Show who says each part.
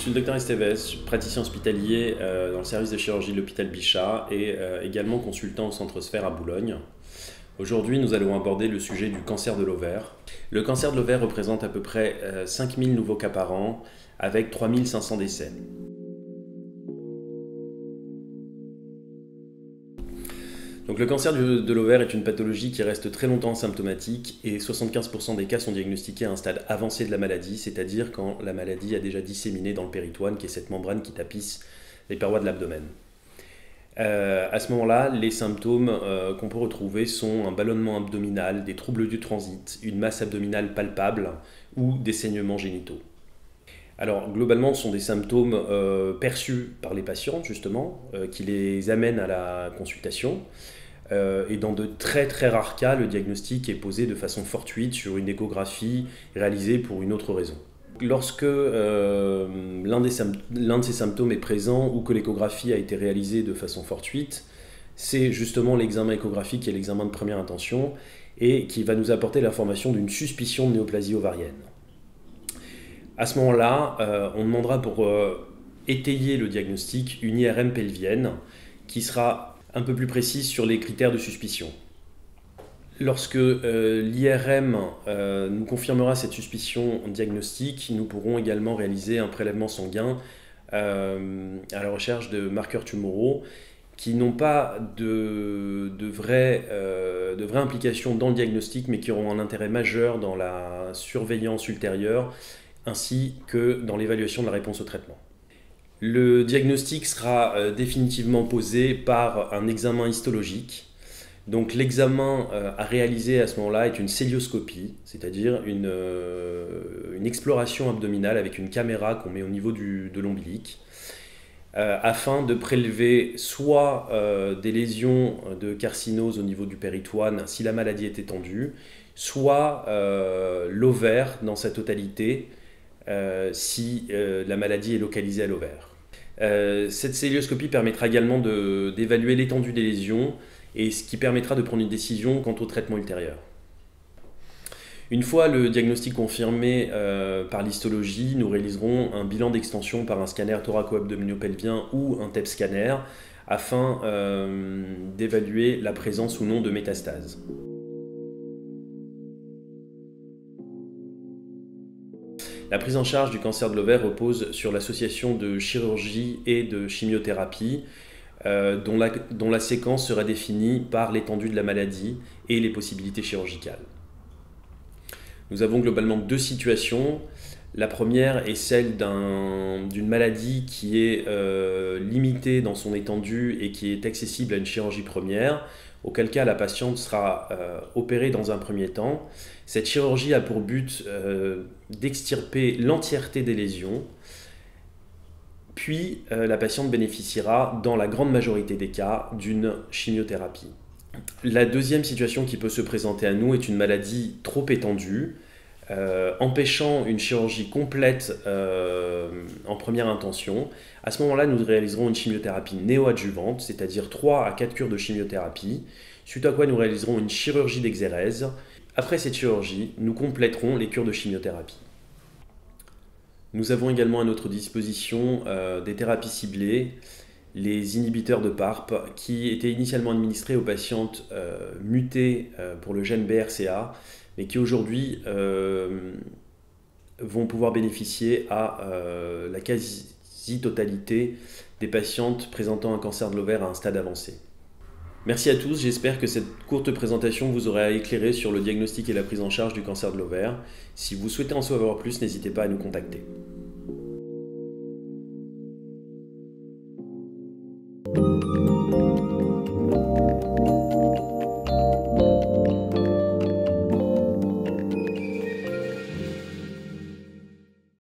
Speaker 1: suis le Dr Estevez, praticien hospitalier dans le service de chirurgie de l'hôpital Bichat et également consultant au Centre Sphère à Boulogne. Aujourd'hui, nous allons aborder le sujet du cancer de l'ovaire. Le cancer de l'ovaire représente à peu près 5000 nouveaux cas par an avec 3500 décès. Donc le cancer de l'ovaire est une pathologie qui reste très longtemps asymptomatique et 75% des cas sont diagnostiqués à un stade avancé de la maladie, c'est-à-dire quand la maladie a déjà disséminé dans le péritoine, qui est cette membrane qui tapisse les parois de l'abdomen. À ce moment-là, les symptômes qu'on peut retrouver sont un ballonnement abdominal, des troubles du transit, une masse abdominale palpable ou des saignements génitaux. Alors globalement, ce sont des symptômes perçus par les patients justement, qui les amènent à la consultation. Et dans de très très rares cas, le diagnostic est posé de façon fortuite sur une échographie réalisée pour une autre raison. Lorsque l'un de ces symptômes est présent ou que l'échographie a été réalisée de façon fortuite, c'est justement l'examen échographique qui est l'examen de première intention et qui va nous apporter l'information d'une suspicion de néoplasie ovarienne. À ce moment-là, on demandera pour étayer le diagnostic une IRM pelvienne qui sera un peu plus précise sur les critères de suspicion. Lorsque l'IRM nous confirmera cette suspicion diagnostique, nous pourrons également réaliser un prélèvement sanguin à la recherche de marqueurs tumoraux qui n'ont pas de vraie implication dans le diagnostic, mais qui auront un intérêt majeur dans la surveillance ultérieure ainsi que dans l'évaluation de la réponse au traitement. Le diagnostic sera définitivement posé par un examen histologique. Donc l'examen à réaliser à ce moment-là est une célioscopie, c'est-à-dire une exploration abdominale avec une caméra qu'on met au niveau de l'ombilic, afin de prélever soit des lésions de carcinose au niveau du péritoine si la maladie est étendue, soit l'ovaire dans sa totalité si la maladie est localisée à l'ovaire. Cette célioscopie permettra également d'évaluer l'étendue des lésions et ce qui permettra de prendre une décision quant au traitement ultérieur. Une fois le diagnostic confirmé par l'histologie, nous réaliserons un bilan d'extension par un scanner thoraco-abdominopelvien ou un TEP scanner afin d'évaluer la présence ou non de métastases. La prise en charge du cancer de l'ovaire repose sur l'association de chirurgie et de chimiothérapie, dont la séquence sera définie par l'étendue de la maladie et les possibilités chirurgicales. Nous avons globalement deux situations. La première est celle d'une maladie qui est limitée dans son étendue et qui est accessible à une chirurgie première, auquel cas la patiente sera opérée dans un premier temps. Cette chirurgie a pour but d'extirper l'entièreté des lésions, puis la patiente bénéficiera, dans la grande majorité des cas, d'une chimiothérapie. La deuxième situation qui peut se présenter à nous est une maladie trop étendue, empêchant une chirurgie complète en première intention. À ce moment-là, nous réaliserons une chimiothérapie néoadjuvante, c'est-à-dire 3 à 4 cures de chimiothérapie, suite à quoi nous réaliserons une chirurgie d'exérèse. Après cette chirurgie, nous compléterons les cures de chimiothérapie. Nous avons également à notre disposition des thérapies ciblées, les inhibiteurs de PARP, qui étaient initialement administrés aux patientes mutées pour le gène BRCA, mais qui aujourd'hui vont pouvoir bénéficier à la quasi-totalité des patientes présentant un cancer de l'ovaire à un stade avancé. Merci à tous, j'espère que cette courte présentation vous aura éclairé sur le diagnostic et la prise en charge du cancer de l'ovaire. Si vous souhaitez en savoir plus, n'hésitez pas à nous contacter.